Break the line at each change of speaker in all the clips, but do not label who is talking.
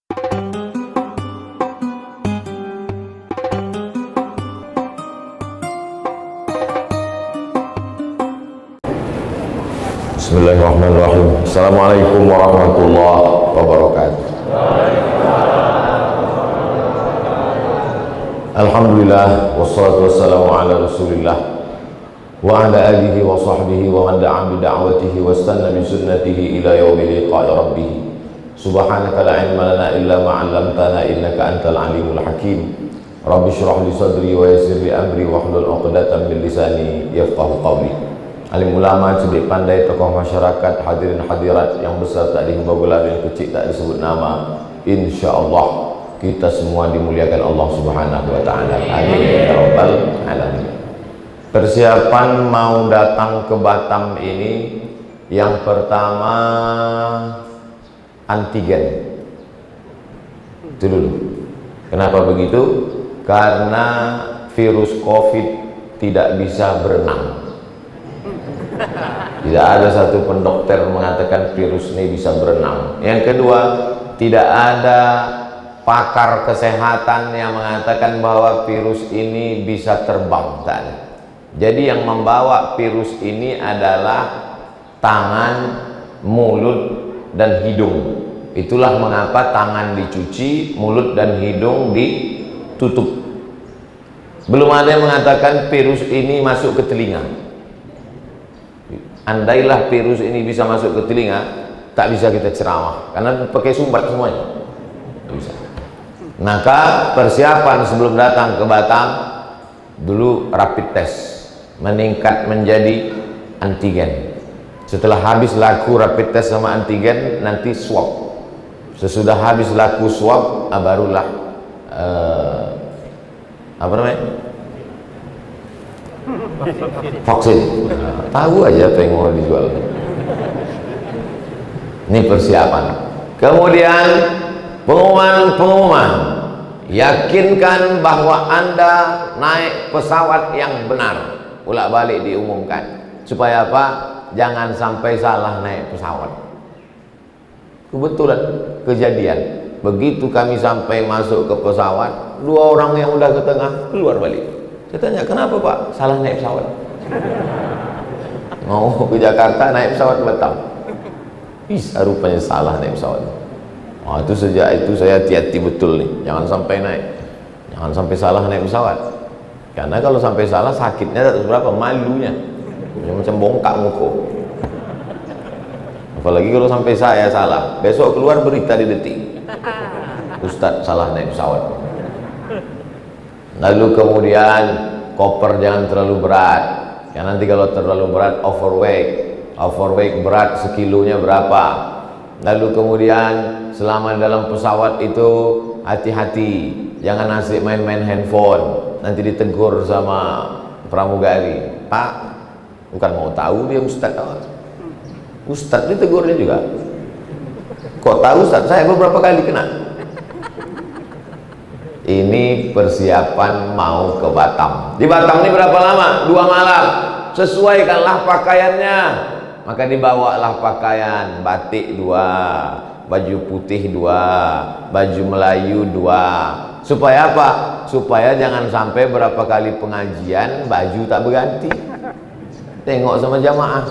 Bismillahirrahmanirrahim. Assalamualaikum warahmatullahi wabarakatuh. Alhamdulillah wassalatu wassalamu ala Rasulillah wa ala alihi wa sahbihi wa man da'a bi da'watihi wa istanna bi sunnatihi ila yaumil liqa'i rabbih. Subhanaka la ilma lana illa ma 'allamtana innaka antal alimul hakim. Rabbi shrah li sadri wa yassir li amri wahlul 'uqdatam min lisani yafqahu qawli. Alim ulama, cerdik pandai, tokoh masyarakat, hadirin hadirat yang besar tak dihimbau gelar, yang kecil tak disebut nama, insyaallah kita semua dimuliakan Allah Subhanahu wa taala. Amin ya rabbal alamin. Persiapan mau datang ke Batam ini, yang pertama antigen. Itu dulu. Kenapa begitu? Karena virus Covid tidak bisa berenang. Tidak ada satu pun dokter mengatakan virus ini bisa berenang. Yang kedua, tidak ada pakar kesehatan yang mengatakan bahwa virus ini bisa terbang. Jadi yang membawa virus ini adalah tangan, mulut, dan hidung. Itulah mengapa tangan dicuci, mulut dan hidung ditutup. Belum ada yang mengatakan virus ini masuk ke telinga. Andailah virus ini bisa masuk ke telinga, tak bisa kita ceramah karena pakai sumbat semuanya. Tak bisa. Maka persiapan sebelum datang ke Batam, dulu rapid test, meningkat menjadi antigen. Setelah habis laku rapid test sama antigen, nanti swab. Sesudah habis laku swab, barulah apa namanya? Vaksin. Tahu aja apa yang mau dijual. Ini persiapan. Kemudian pengumuman. Yakinkan bahwa Anda naik pesawat yang benar. Bolak-balik diumumkan. Supaya apa? Jangan sampai salah naik pesawat. Kebetulan kejadian. Begitu kami sampai masuk ke pesawat, dua orang yang udah ke tengah keluar balik. Saya tanya, kenapa Pak? Salah naik pesawat. Mau ke Jakarta naik pesawat Batam. Bisa rupanya salah naik pesawat. Oh, itu sejak itu saya hati-hati betul nih. Jangan sampai naik. Jangan sampai salah naik pesawat. Karena kalau sampai salah sakitnya tak seberapa, malunya. Macam bongkak muka. Apalagi kalau sampai saya salah. Besok keluar berita di Detik. Ustadz salah naik pesawat. Lalu kemudian koper jangan terlalu berat, ya nanti kalau terlalu berat overweight berat sekilonya berapa. Lalu kemudian selama dalam pesawat itu hati-hati, jangan asik main-main handphone, nanti ditegur sama pramugari. Pak, bukan mau tahu dia Ustadz ditegurnya juga. Kok tahu Ustadz? Saya beberapa kali kena. Ini persiapan mau ke Batam. Di Batam ini berapa lama? 2 malam. Sesuaikanlah pakaiannya. Maka dibawalah pakaian batik 2, baju putih 2, baju Melayu 2. Supaya apa? Supaya jangan sampai berapa kali pengajian baju tak berganti. Tengok sama jamaah,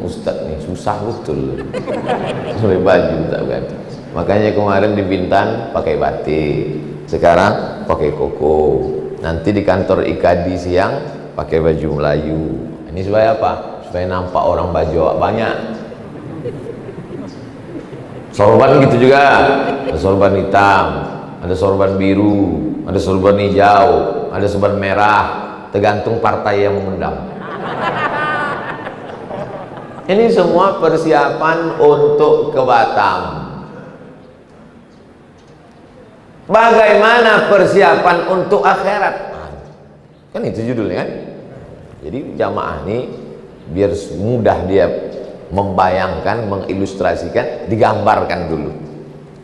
Ustadz nih susah betul. Sampai baju tak berganti. Makanya kemarin di Bintan pakai batik. Sekarang pakai koko, nanti di kantor IKADI siang pakai baju Melayu. Ini supaya apa? Supaya nampak orang baju banyak. Sorban gitu juga, ada sorban hitam, ada sorban biru, ada sorban hijau, ada sorban merah, tergantung partai yang mengundang. Ini semua persiapan untuk ke Batam. Bagaimana persiapan untuk akhirat? Kan itu judulnya kan? Jadi jamaah ini biar mudah dia membayangkan, mengilustrasikan, digambarkan dulu.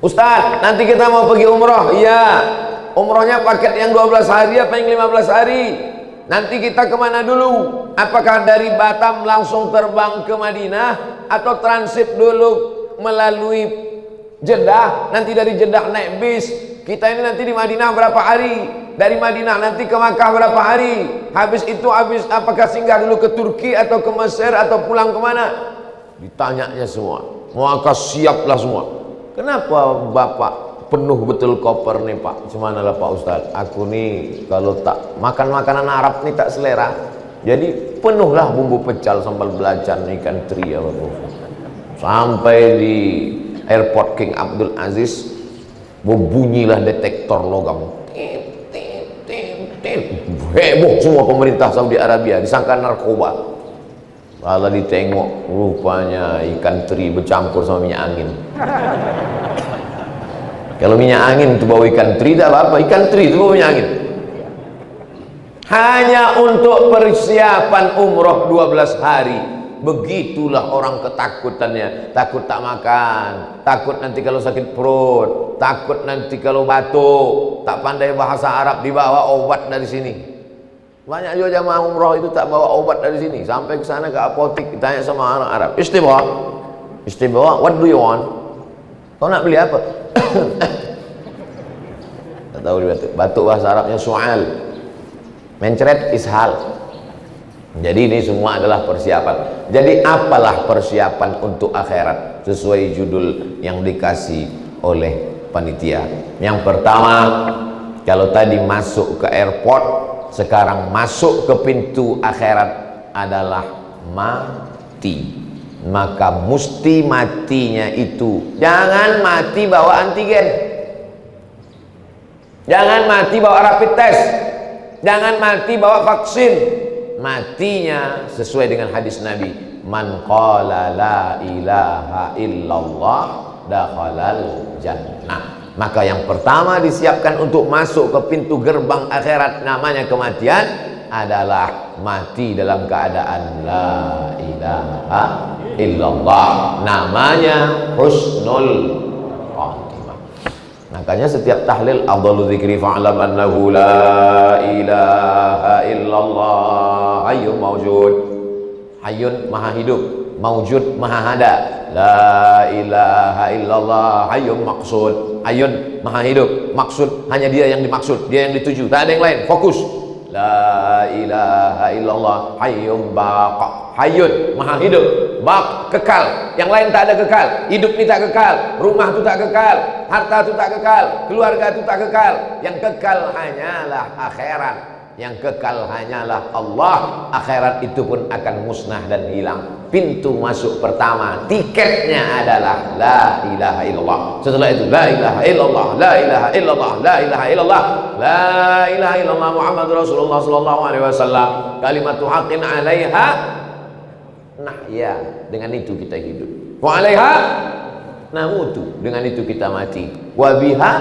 Ustadz, nanti kita mau pergi umroh. Iya. Umrohnya paket yang 12 hari apa yang 15 hari? Nanti kita kemana dulu? Apakah dari Batam langsung terbang ke Madinah atau transit dulu melalui Jeddah, nanti dari Jeddah naik bis. Kita ini nanti di Madinah berapa hari? Dari Madinah nanti ke Makkah berapa hari? Habis itu apakah singgah dulu ke Turki atau ke Mesir atau pulang kemana? Ditanyanya semua. Maka siaplah semua. Kenapa Bapak penuh betul koper nih Pak? Cuman lah Pak Ustaz, aku nih kalau tak makan makanan Arab nih tak selera. Jadi penuhlah bumbu pecal, sambal belacan, ikan teri apa tuh. Sampai di airport King Abdul Aziz, berbunyilah detektor logam. Heboh semua pemerintah Saudi Arabia, disangka narkoba. Kalau ditengok rupanya ikan teri bercampur sama minyak angin. Kalau minyak angin itu bawa ikan teri, tak apa-apa. Ikan teri itu bawa minyak angin. Hanya untuk persiapan umroh 12 hari. Begitulah orang ketakutannya. Takut tak makan, takut nanti kalau sakit perut, takut nanti kalau batuk, tak pandai bahasa Arab, dibawa obat dari sini. Banyak juga jamaah umroh itu tak bawa obat dari sini, sampai ke sana ke apotik ditanya sama orang Arab, istimewa, istimewa, what do you want? Kau nak beli apa? Tak tahu dia batuk. Batuk bahasa Arabnya su'al, mencret ishal. Jadi ini semua adalah persiapan. Jadi apalah persiapan untuk akhirat sesuai judul yang dikasih oleh panitia. Yang pertama, kalau tadi masuk ke airport, sekarang masuk ke pintu akhirat adalah mati. Maka mesti matinya itu, jangan mati bawa antigen, jangan mati bawa rapid test, jangan mati bawa vaksin. Matinya sesuai dengan hadis Nabi, man qala la ilaha illallah dakhalal jannah. Maka yang pertama disiapkan untuk masuk ke pintu gerbang akhirat namanya kematian adalah mati dalam keadaan la ilaha illallah, namanya husnul khatimah. Makanya setiap tahlil afdalu dzikri fa'lam annahu la ilaha illallah hayyun mawjud. Hayyun maha hidup, mawjud maha ada. La ilaha illallah hayyun maqsud. Hayyun maha hidup, maksud hanya dia yang dimaksud, dia yang dituju, tak ada yang lain. Fokus. La ilaha illallah hayyun baqa. Hayyun maha hidup, baq kekal, yang lain tak ada kekal. Hidup ni tak kekal, rumah tu tak kekal, harta tu tak kekal, keluarga tu tak kekal. Yang kekal hanyalah akhirat, yang kekal hanyalah Allah. Akhirat itu pun akan musnah dan hilang. Pintu masuk pertama, tiketnya adalah la ilaha illallah. Setelah itu la ilaha illallah, la ilaha illallah, la ilaha illallah, la ilaha illallah Muhammadur Rasulullah sallallahu alaihi wasallam. Kalimatu haqqin 'alaiha nahya, dengan itu kita hidup. Wa 'alaiha namutu, dengan itu kita mati. Wa biha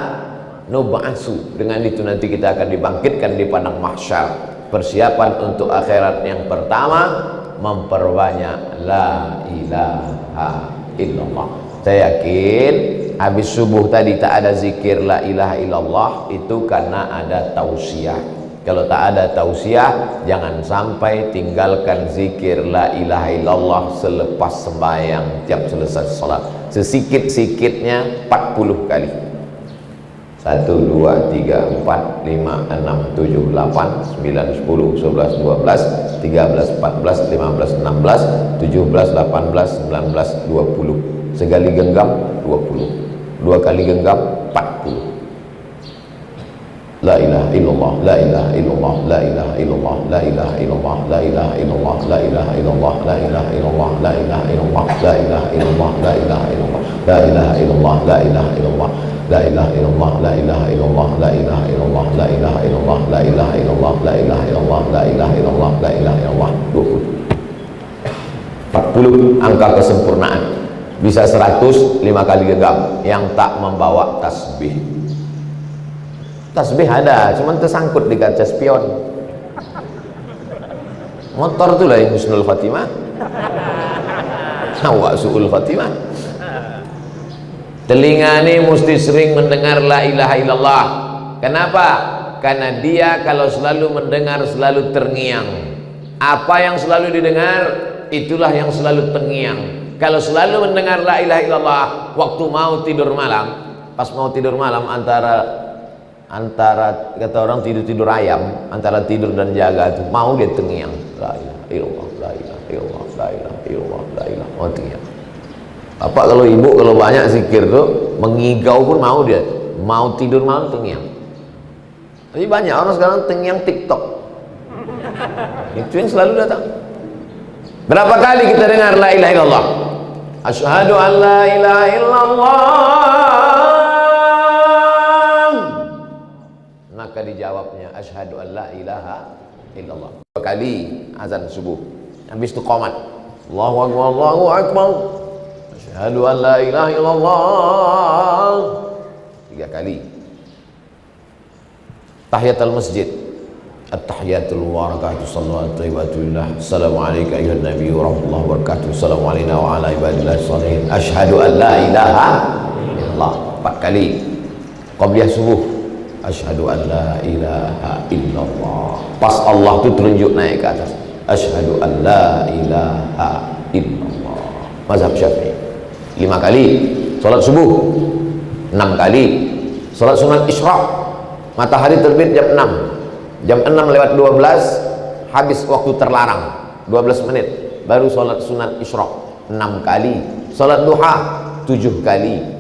nub'atsu, dengan itu nanti kita akan dibangkitkan di padang mahsyar. Persiapan untuk akhirat yang pertama, memperbanyak la ilaha illallah. Saya yakin habis subuh tadi tak ada zikir la ilaha illallah, itu karena ada tausiah. Kalau tak ada tausiah, jangan sampai tinggalkan zikir la ilaha illallah selepas sembahyang tiap selesai salat. Sesikit-sikitnya 40 kali. 1, 2, 3, 4, 5, 6, 7, 8, 9, 10, 11, 12, 13, 14, 15, 16, 17, 18, 19, 20. Sekali genggam 20, 2 kali genggam 40. La ilaha illallah, la ilaha illallah, la ilaha illallah, la ilaha illallah, la ilaha illallah, la ilaha illallah, la ilaha illallah, la ilaha illallah, la ilaha illallah, la ilaha illallah, la ilaha illallah, la ilaha illallah, la ilaha illallah, la ilaha illallah, la ilaha illallah, la ilaha illallah, la ilaha illallah, la ilaha illallah, la ilaha illallah, la ilaha illallah. 40 angka kesempurnaan. Bisa 100 5 kali genggam yang tak membawa tasbih. Tasbih ada, cuman tersangkut di kaca spion. Motor itulah yang husnul khatimah. Awak su'ul khatimah. Telinga ini mesti sering mendengar la ilaha illallah. Kenapa? Karena dia kalau selalu mendengar selalu terngiang. Apa yang selalu didengar, itulah yang selalu terngiang. Kalau selalu mendengar la ilaha illallah waktu mau tidur malam, pas mau tidur malam antara kata orang tidur ayam, antara tidur dan jaga itu mau dia terngiang la ilaha illallah, la ilaha illallah, la ilaha illallah, la ilaha, mau terngiang. Bapak kalau ibu kalau banyak zikir tuh mengigau pun mau dia, mau tidur malam terngiang. Tapi banyak orang sekarang terngiang TikTok. Itu yang selalu datang. Berapa kali kita dengar la ilaha illallah? Asyhadu an la ilaha illallah. Maka dijawabnya asyhadu an la ilaha illallah. Dua kali azan subuh. Habis itu qomat. Allahu akbar, Allahu akbar. Asyhadu an la ilaha illallah. 3 kali. Tahiyatul masjid. At-tahiyatul wabarakatuh sallallahu alaihi wa Assalamualaikum ayuhan nabi wa rahmatullahi wa barakatuh. Assalamualaikum wa ala ibadillah salihin. Asyhadu an la ilaha illallah. 4 kali. Qabliyah subuh. Asyhadu an la ilaha illallah. Pas Allah tu terunjuk naik ke atas. Asyhadu an la ilaha illallah. Mazhab Syafi'i. 5 kali. Salat subuh. 6 kali. Salat sunat isyraq. Matahari terbit jam 6. Jam 6:12 habis waktu terlarang 12 menit baru sholat sunat isyraq 6 kali. Sholat duha 7 kali.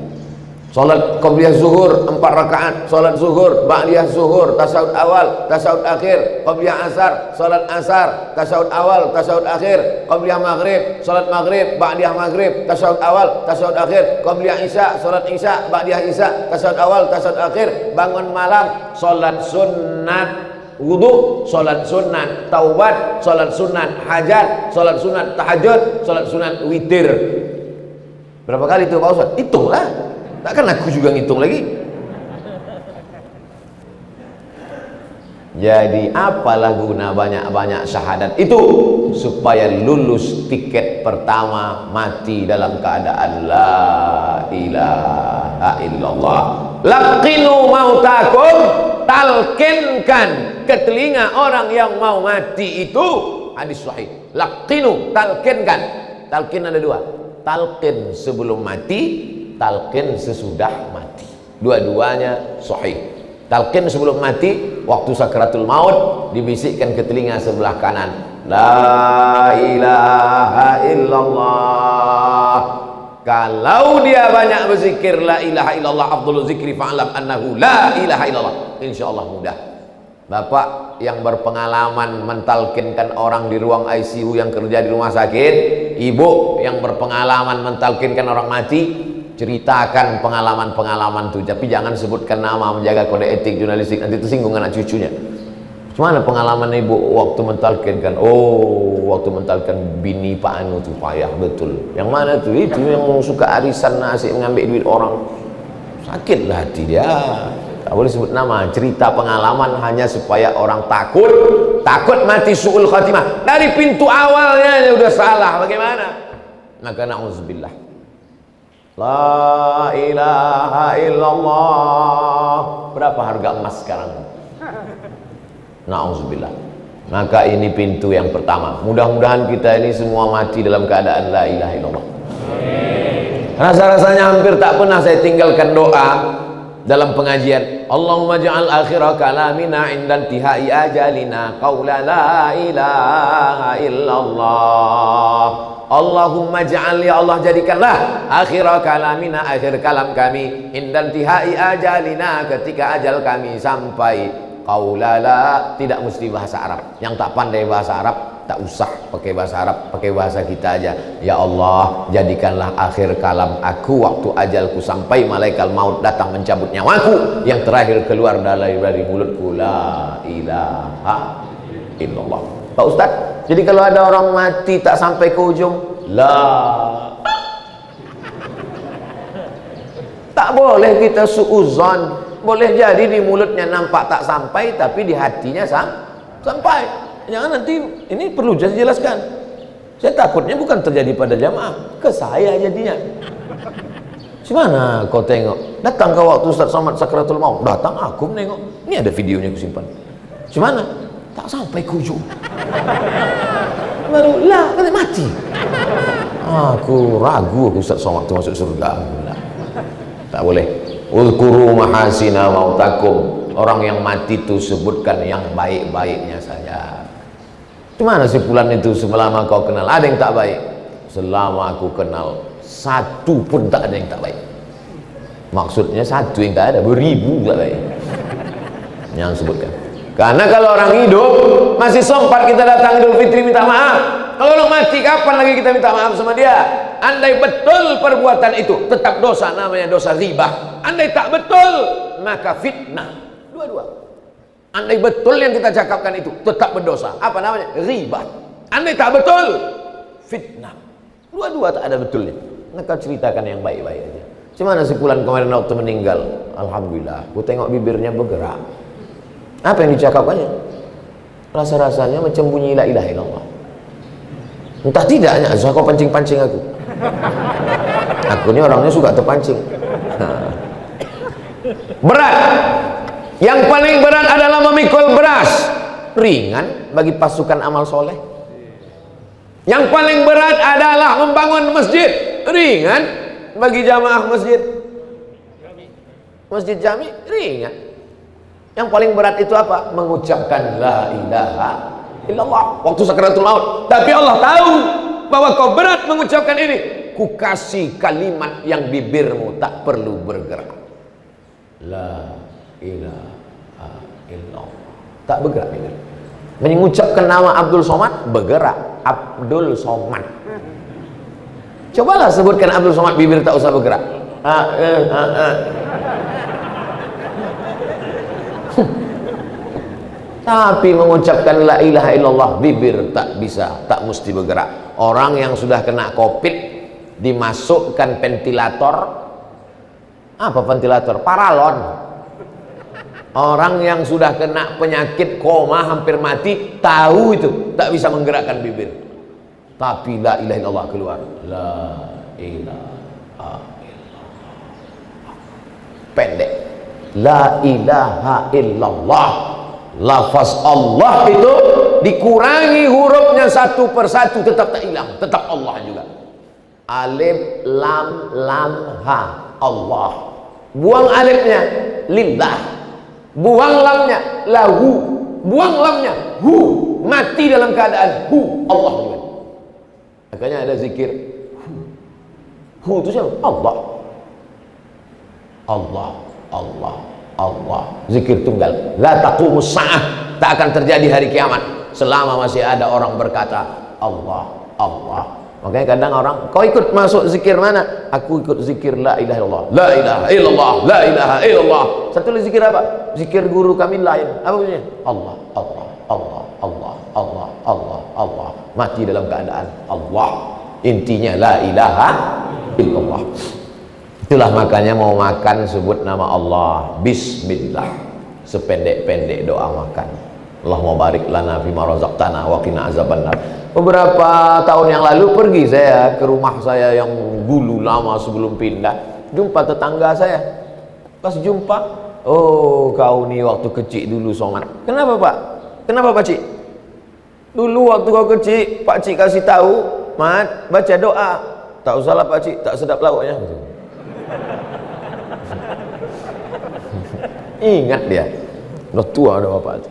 Sholat qabliyah zuhur 4 rakaat. Sholat zuhur, ba'diyah zuhur, tasawuf awal, tasawuf akhir, qabliyah asar, sholat asar, tasawuf awal, tasawuf akhir, qabliyah maghrib, sholat maghrib, ba'diyah maghrib, tasawuf awal, tasawuf akhir, qabliyah isya, sholat isya, ba'diyah isya, tasawuf awal, tasawuf akhir, bangun malam, sholat sunat wudu, sholat sunat taubat, sholat sunat hajat, sholat sunat tahajud, sholat sunat witir. Berapa kali itu Pak Ustaz? Hitunglah. Takkan aku juga ngitung lagi. Jadi apalah guna banyak-banyak syahadat itu? Supaya lulus tiket pertama mati dalam keadaan la ilaha illallah. Laqinu mautakum, talkinkan ke telinga orang yang mau mati itu. Hadis sahih. Laqinu, talkinkan. Talkin ada 2. Talqin sebelum mati, talqin sesudah mati. Dua-duanya sahih. Talqin sebelum mati, waktu sakratul maut dibisikkan ke telinga sebelah kanan, la ilaha illallah. Kalau dia banyak berzikir la ilaha illallah, afdhalul zikri fa'lam annahu la ilaha illallah, insyaallah mudah. Bapak yang berpengalaman mentalkinkan orang di ruang ICU yang kerja di rumah sakit, ibu yang berpengalaman mentalkinkan orang mati, ceritakan pengalaman-pengalaman itu, tapi jangan sebutkan nama, menjaga kode etik jurnalistik, nanti tersinggung anak cucunya. Gimana pengalaman ibu waktu mentalkinkan? Oh, waktu mentalkan bini Pak Anu itu payah betul. Yang mana tuh? Itu yang suka arisan asik mengambil duit orang. Sakitlah hati dia. Tak boleh sebut nama. Cerita pengalaman hanya supaya orang takut mati su'ul khatimah. Dari pintu awalnya dia udah salah. Bagaimana? Maka na'udzubillah. La ilaha illallah. Berapa harga emas sekarang? Na'udzubillah. Maka ini pintu yang pertama. Mudah-mudahan kita ini semua mati dalam keadaan la ilaha illallah. Rasa-rasanya hampir tak pernah saya tinggalkan doa dalam pengajian. Allahumma ja'al akhira kalamina indan tihai ajalina qawla la ilaha illallah. Allahumma ja'al, ya Allah jadikanlah akhira kalamina, akhir kalam kami, indan tihai ajalina, ketika ajal kami sampai, qawla la, tidak mesti bahasa Arab. Yang tak pandai bahasa Arab tak usah pakai bahasa Arab, pakai bahasa kita aja. Ya Allah, jadikanlah akhir kalam aku waktu ajalku sampai, malaikat maut datang mencabut nyawaku, yang terakhir keluar dari mulutku la ilaha illallah. Pak Ustaz, jadi kalau ada orang mati tak sampai ke ujung la, tak boleh kita suuzon. Boleh jadi di mulutnya nampak tak sampai, tapi di hatinya sampai. Jangan nanti, ini perlu saya jelaskan. Saya takutnya bukan terjadi pada jamaah, ke saya jadinya. Gimana kau tengok? Datang ke waktu Ustaz Somad sakratul maut, datang aku menengok. Ini ada videonya aku simpan. Gimana? Tak sampai ke ujung. Baru lah, kata mati. Aku ragu Ustaz Somad itu masuk surga. Tak boleh. Uzkuru mahasina mautakum. Orang yang mati itu sebutkan yang baik-baiknya saja. Gimana sih Fulan itu selama kau kenal ada yang tak baik? Selama aku kenal satu pun tak ada yang tak baik. Maksudnya satu yang tak ada, beribu tak baik yang sebutkan. Karena kalau orang hidup masih sempat kita datang Idul Fitri minta maaf. Kalau orang mati kapan lagi kita minta maaf sama dia? Andai betul perbuatan itu tetap dosa, namanya dosa ghibah. Andai tak betul maka fitnah. Dua-dua. Andai betul yang kita cakapkan itu tetap berdosa, apa namanya? Ghibah. Andai tak betul, fitnah. Dua-dua tak ada betulnya. Maka ceritakan yang baik-baik aja. Gimana si Fulan kemarin waktu meninggal? Alhamdulillah, aku tengok bibirnya bergerak. Apa yang dicakapkannya? Rasa-rasanya macam bunyi la ilaha illallah. Entah tidaknya, kau pancing-pancing aku. Aku ini orangnya suka terpancing. Berat. Yang paling berat adalah memikul beras. Ringan bagi pasukan amal soleh. Yang paling berat adalah membangun masjid. Ringan bagi jamaah masjid. Masjid jami ringan. Yang paling berat itu apa? Mengucapkan la ilaha illallah waktu sakaratul maut. Tapi Allah tahu bahwa kau berat mengucapkan ini. Ku kasih kalimat yang bibirmu tak perlu bergerak. La ilaha illallah. Tak bergerak bibir. Mengucapkan nama Abdul Somad bergerak. Abdul Somad. Cobalah sebutkan Abdul Somad, bibir tak usah bergerak. Tapi mengucapkan la ilaha illallah bibir tak bisa, tak mesti bergerak. Orang yang sudah kena COVID dimasukkan ventilator. Apa ventilator? Paralon. Orang yang sudah kena penyakit koma hampir mati tahu itu tak bisa menggerakkan bibir. Tapi la ilaha illallah keluar. La ilaha illallah. Pendek. La ilaha illallah. Lafaz Allah itu dikurangi hurufnya satu persatu tetap tak hilang, tetap Allah juga. Alif lam lam ha, Allah. Buang alifnya lillah, buang lamnya lahu, buang lamnya hu, mati dalam keadaan hu, Allah juga. Makanya ada zikir hu itu siapa? Allah. Allah, Allah, Allah. Zikir tunggal. La taqumus sa'ah, tak akan terjadi hari kiamat selama masih ada orang berkata Allah, Allah. Makanya kadang orang, kau ikut masuk zikir mana? Aku ikut zikir la ilaha illallah. La ilaha illallah, la ilaha illallah. Satu lagi zikir apa? Zikir guru kami lain. Apa bunyinya? Allah, Allah, Allah, Allah, Allah, Allah, Allah. Mati dalam keadaan Allah. Intinya la ilaha illallah. Itulah makanya mau makan sebut nama Allah, bismillah. Sependek-pendek doa makan. Allahumma barik lana fima razaqtana wa qina azabannar. Beberapa tahun yang lalu pergi saya ke rumah saya yang dulu lama sebelum pindah, jumpa tetangga saya. Pas jumpa, oh kau nih waktu kecil dulu Somad. Kenapa Pak? Kenapa Pak Cik? Dulu waktu kau kecil, Pak Cik kasih tahu, Mat, baca doa. Tak usahlah Pak Cik, tak sedap lauknya. Ingat dia, udah tua udah bapak.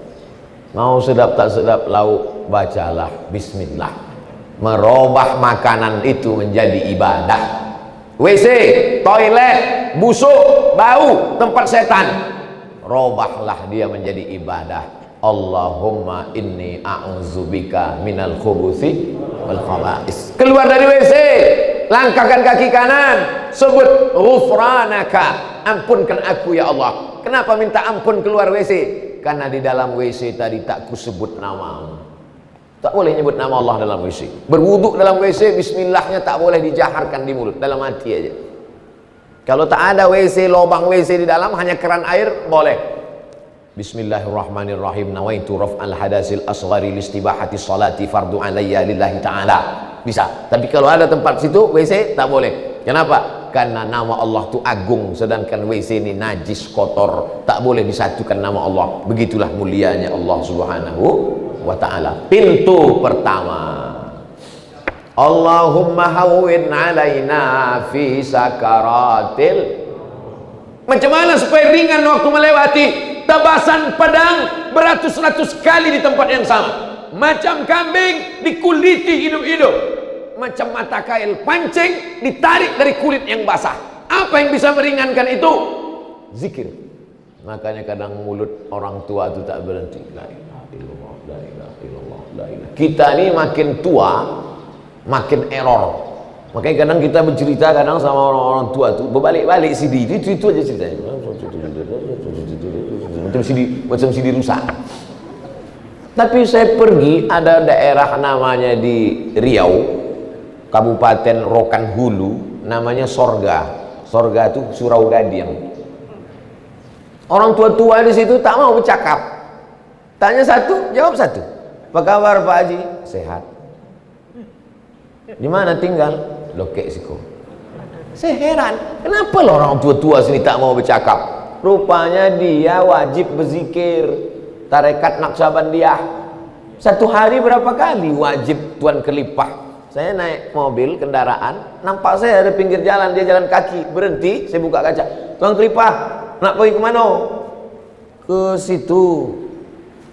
Mau sedap tak sedap lauk, bacalah bismillah. Merubah makanan itu menjadi ibadah. WC, toilet, busuk, bau, tempat setan, robahlah dia menjadi ibadah. Allahumma inni a'udzubika minal khubuthi wal khaba'is. Keluar dari WC, langkahkan kaki kanan, sebut ghufranaka, ampunkan aku ya Allah. Kenapa minta ampun keluar WC? Karena di dalam WC tadi tak kusebut namamu. Tak boleh nyebut nama Allah dalam WC. Berwuduk dalam WC, bismillahnya tak boleh dijaharkan di mulut, dalam hati aja. Kalau tak ada WC, lubang WC di dalam, hanya keran air, boleh. Bismillahirrahmanirrahim. Nawaitu raf'al hadasil asghari listibahati salati fardu alayya lillahi ta'ala. Bisa. Tapi kalau ada tempat situ WC tak boleh. Kenapa? Karena nama Allah itu agung, sedangkan WC ini najis, kotor, tak boleh disatukan nama Allah. Begitulah mulianya Allah Subhanahu wa ta'ala. Pintu pertama, Allahumma hawwin alaina fi sakaratil. Macam mana supaya ringan waktu melewati tebasan pedang beratus-ratus kali di tempat yang sama, macam kambing dikuliti hidup-hidup, macam mata kail pancing ditarik dari kulit yang basah. Apa yang bisa meringankan itu? Zikir. Makanya kadang mulut orang tua itu tak berhenti. La ilaha illallah, la ilaha illallah, la ilaha. Kita ini makin tua makin error. Makanya kadang kita bercerita kadang sama orang-orang tua tuh berbalik-balik CD itu aja ceritanya. Macam CD rusak. Tapi saya pergi ada daerah namanya di Riau, Kabupaten Rokan Hulu, namanya Sorga. Sorga itu Surau Gadiang. Orang tua-tua di situ tak mau bercakap. Tanya satu, jawab satu. Apa kabar Pak Haji? Sehat. Di mana tinggal? Lokek Siko. Saya heran, kenapa lah orang tua-tua sini tak mau bercakap? Rupanya dia wajib berzikir tarekat Naqsabandiyah. Satu hari berapa kali wajib Tuan Kelipah. Saya naik mobil kendaraan, nampak saya ada pinggir jalan, dia jalan kaki, berhenti, saya buka kaca. Tuan Kelipah, nak pergi ke mana? Ke situ.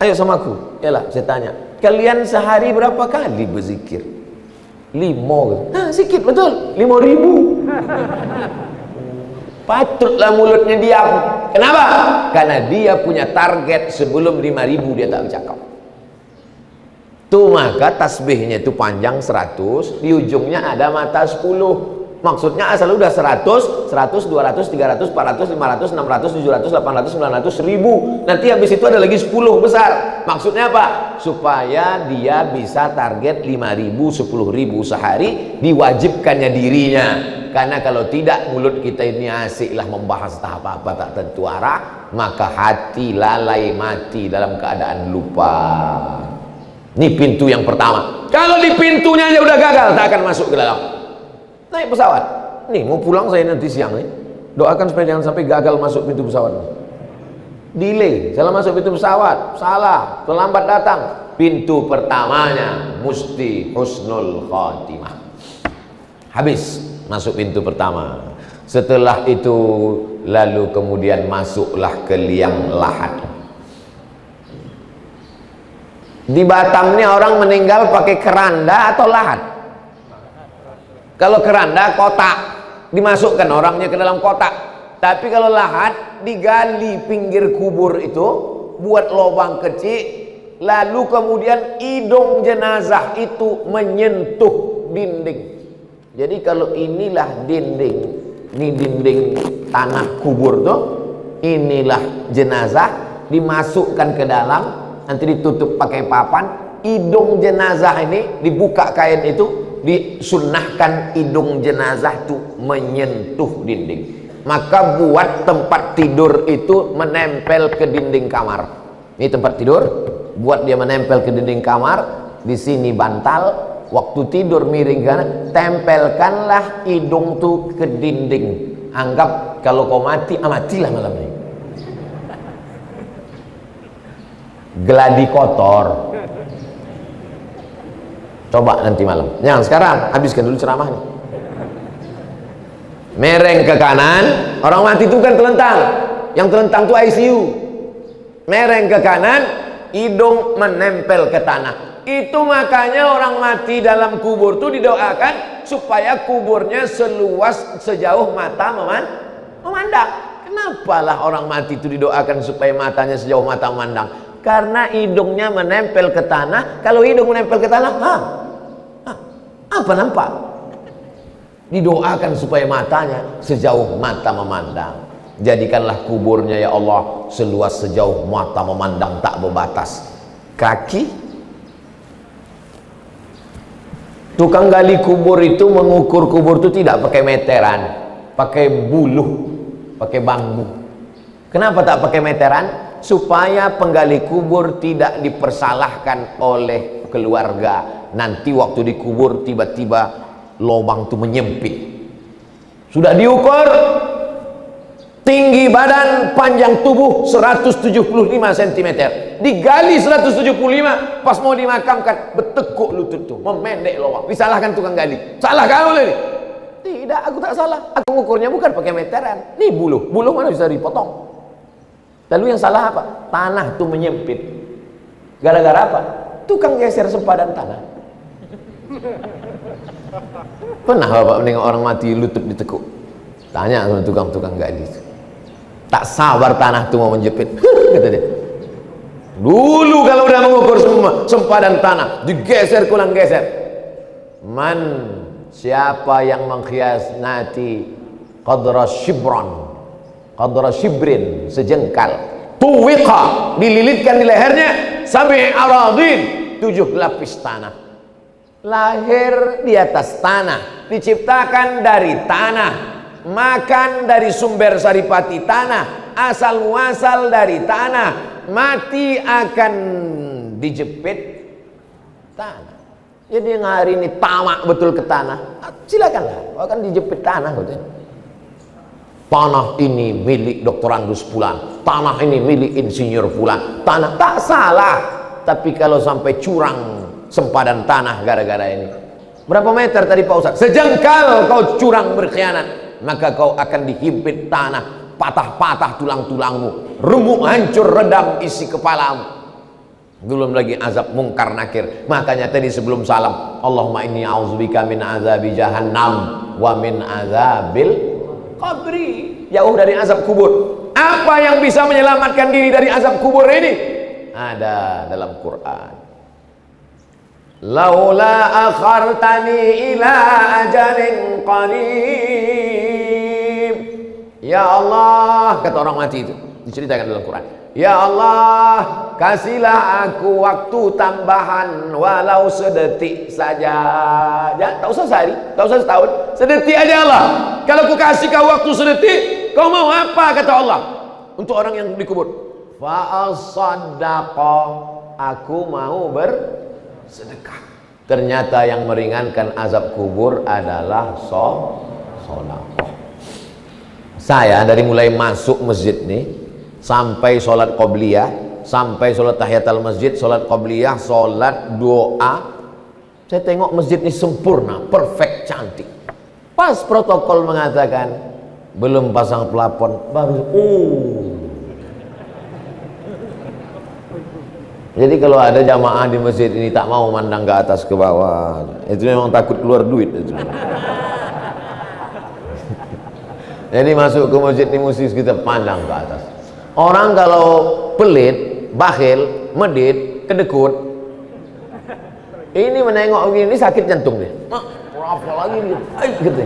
Ayo sama aku. Yalah, saya tanya, kalian sehari berapa kali berzikir? 5. Sikit betul, 5.000. Patutlah mulutnya diam. Kenapa? Karena dia punya target sebelum 5.000 dia tak bercakap. Tuh maka tasbihnya itu panjang 100, di ujungnya ada mata 10. Maksudnya asal udah 100, 200, 300, 400, 500, 600, 700, 800, 900, 1000. Nanti habis itu ada lagi 10 besar. Maksudnya apa? Supaya dia bisa target 5.000, 10.000 sehari, diwajibkannya dirinya. Karena kalau tidak, mulut kita ini asiklah membahas apa-apa tak tentu arah, maka hati lalai mati dalam keadaan lupa. Ini pintu yang pertama. Kalau di pintunya aja udah gagal, tak akan masuk ke dalam. Naik pesawat, nih mau pulang saya nanti siang nih, doakan supaya jangan sampai gagal masuk pintu pesawat. Delay, salah masuk pintu pesawat, salah, terlambat datang. Pintu pertamanya mesti husnul khatimah. Habis masuk pintu pertama. Setelah itu lalu kemudian masuklah ke liang lahat. Di Batam ini orang meninggal pakai keranda atau lahat? Kalau keranda kotak, dimasukkan orangnya ke dalam kotak. Tapi kalau lahat digali pinggir kubur itu, buat lubang kecil, lalu kemudian hidung jenazah itu menyentuh dinding. Jadi kalau inilah dinding, ini dinding tanah kubur tuh, inilah jenazah dimasukkan ke dalam, nanti ditutup pakai papan, hidung jenazah ini dibuka kain itu, disunnahkan hidung jenazah itu menyentuh dinding. Maka buat tempat tidur itu menempel ke dinding kamar. Ini tempat tidur, buat dia menempel ke dinding kamar. Di sini bantal, waktu tidur miring kanan, tempelkanlah hidung tuh ke dinding. Anggap kalau kau mati, matilah malam ini. Geladi kotor. Coba nanti malam. Yang sekarang habiskan dulu ceramahnya. Mereng ke kanan, orang mati itu kan telentang. Yang telentang itu ICU. Mereng ke kanan, hidung menempel ke tanah. Itu makanya orang mati dalam kubur itu didoakan supaya kuburnya seluas sejauh mata memandang. Kenapalah orang mati itu didoakan supaya matanya sejauh mata memandang? Karena hidungnya menempel ke tanah. Kalau hidung menempel ke tanah, apa nampak? Didoakan supaya matanya sejauh mata memandang. Jadikanlah kuburnya ya Allah seluas sejauh mata memandang, tak berbatas. Kaki. Tukang gali kubur itu mengukur kubur itu tidak pakai meteran, pakai buluh, pakai bambu. Kenapa tak pakai meteran? Supaya penggali kubur tidak dipersalahkan oleh keluarga. Nanti waktu dikubur tiba-tiba lubang itu menyempit. Sudah diukur, tinggi badan, panjang tubuh 175 cm, digali 175, pas mau dimakamkan bertekuk lutut tuh, memendek lowak. Disalahkan tukang gali, salah kamu ini. Tidak, aku tak salah, aku ngukurnya bukan pakai meteran. Nih buluh mana bisa dipotong. Lalu yang salah apa? Tanah tuh menyempit. Gara-gara apa? Tukang geser sempadan tanah. Pernah bapak menengok orang mati lutut ditekuk? Tanya sama tukang-tukang gali. Tak sabar tanah itu mau menjepit, kata dia. Dulu kalau udah mengukur semua sempadan tanah, digeser kurang geser. Siapa yang mengkhianati qadra shibrin, sejengkal, tuwiqa, dililitkan di lehernya sampai aradin, 7 lapis tanah. Lahir di atas tanah, diciptakan dari tanah, makan dari sumber saripati tanah, asal muasal dari tanah, mati akan dijepit tanah. Jadi yang hari ini tamak betul ke tanah, silakanlah, akan dijepit tanah. Tanah ini milik Dr. Andus Pulan, tanah ini milik insinyur Pulan, tanah tak salah. Tapi kalau sampai curang sempadan tanah gara-gara ini, berapa meter tadi Pak Ustaz? Sejengkal kau curang berkhianat, maka kau akan dihimpit tanah, patah-patah tulang-tulangmu, remuk hancur redam isi kepalamu. Belum lagi azab mungkar nakir. Makanya tadi sebelum salam, Allahumma inni a'udzubika min azabi jahannam wa min azabil qabri, jauh dari azab kubur. Apa yang bisa menyelamatkan diri dari azab kubur ini? Ada dalam Quran. Laula akhartani ila ajalin qarib. Ya Allah, kata orang mati itu, diceritakan dalam Quran. Ya Allah, kasihlah aku waktu tambahan walau sedetik saja. Tak usah sehari, tak usah setahun, sedetik aja Allah. Kalau ku kasih kau waktu sedetik, kau mau apa, kata Allah, untuk orang yang dikubur? Fa'asaddaqa, aku mau bersedekah. Ternyata yang meringankan azab kubur adalah sedekah. Saya dari mulai masuk masjid nih sampai sholat qobliyah, sampai sholat tahiyatul masjid, sholat qobliyah, sholat doa, saya tengok masjid ini sempurna, perfect, cantik. Pas protokol mengatakan belum pasang plafon, baru Jadi kalau ada jamaah di masjid ini tak mau mandang ke atas ke bawah, itu memang takut keluar duit itu. Jadi masuk ke masjid ini mesti kita pandang ke atas. Orang kalau pelit, bakhil, medit, kedekut, ini menengok begini sakit jantung dia. Apa lagi gitu.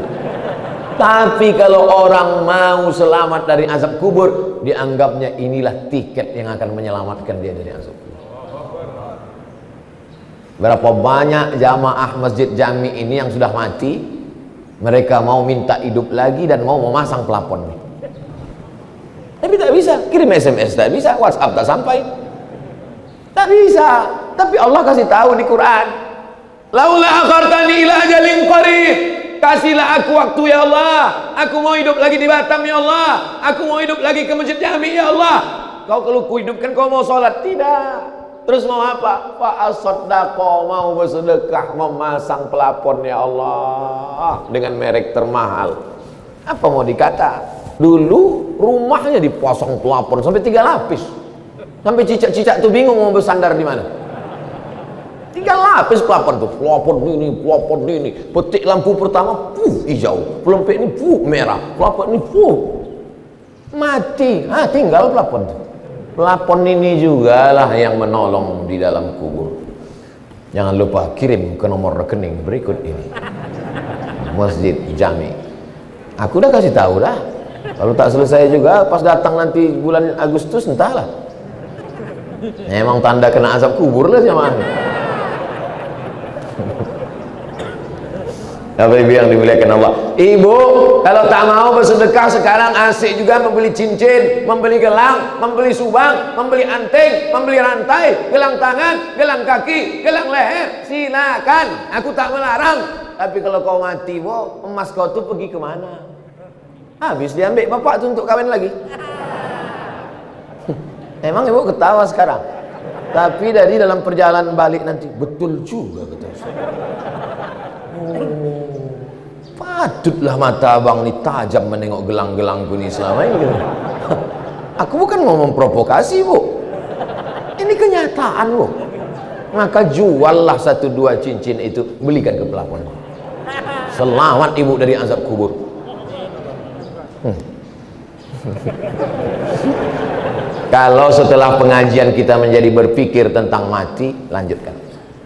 Tapi kalau orang mau selamat dari azab kubur, dianggapnya inilah tiket yang akan menyelamatkan dia dari azab kubur. Berapa banyak jamaah masjid jami ini yang sudah mati, mereka mau minta hidup lagi dan mau memasang plafon nih. Tapi tak bisa, kirim SMS tak bisa, WhatsApp tak sampai, tak bisa. Tapi Allah kasih tahu di Quran, laula akhartani ila ajalin qarib, kasihlah aku waktu ya Allah, aku mau hidup lagi di Batam ya Allah, aku mau hidup lagi ke masjid jami ya Allah. Kau kalau ku hidupkan kau mau sholat? Tidak. Terus mau apa? Fa'asaddaqa, mau bersedekah, memasang plafon ya Allah dengan merek termahal. Apa mau dikata? Dulu rumahnya dipasang plafon sampai 3 lapis, sampai cicak-cicak tuh bingung mau bersandar di mana. 3 lapis plafon tuh, plafon ini, petik lampu pertama, hijau, pelempik ini, merah, plafon ini, mati, tinggal plafon tuh. Plafon ini juga lah yang menolong di dalam kubur. Jangan lupa kirim ke nomor rekening berikut ini, Masjid Jami. Aku udah kasih tahu dah. Kalau tak selesai juga pas datang nanti bulan Agustus, entahlah. Emang tanda kena azab kubur lah jamaah. Bapak Ibu yang dimuliakan Allah, Ibu kalau tak mau bersedekah sekarang asik juga membeli cincin, membeli gelang, membeli subang, membeli anting, membeli rantai, gelang tangan, gelang kaki, gelang leher, silakan, aku tak melarang. Tapi kalau kau mati, emas kau tuh pergi kemana? Habis diambil bapak tuh untuk kawin lagi. Emang ibu ketawa sekarang, tapi dari dalam perjalanan balik nanti betul juga kata Ustaz. Patutlah mata abang ni tajam menengok gelang-gelangku ni selama ini. Aku bukan mau memprovokasi bu, ini kenyataan bu. Maka juallah 1-2 cincin itu, belikan ke pelakon. Selamat ibu dari azab kubur. Kalau setelah pengajian kita menjadi berpikir tentang mati, lanjutkan.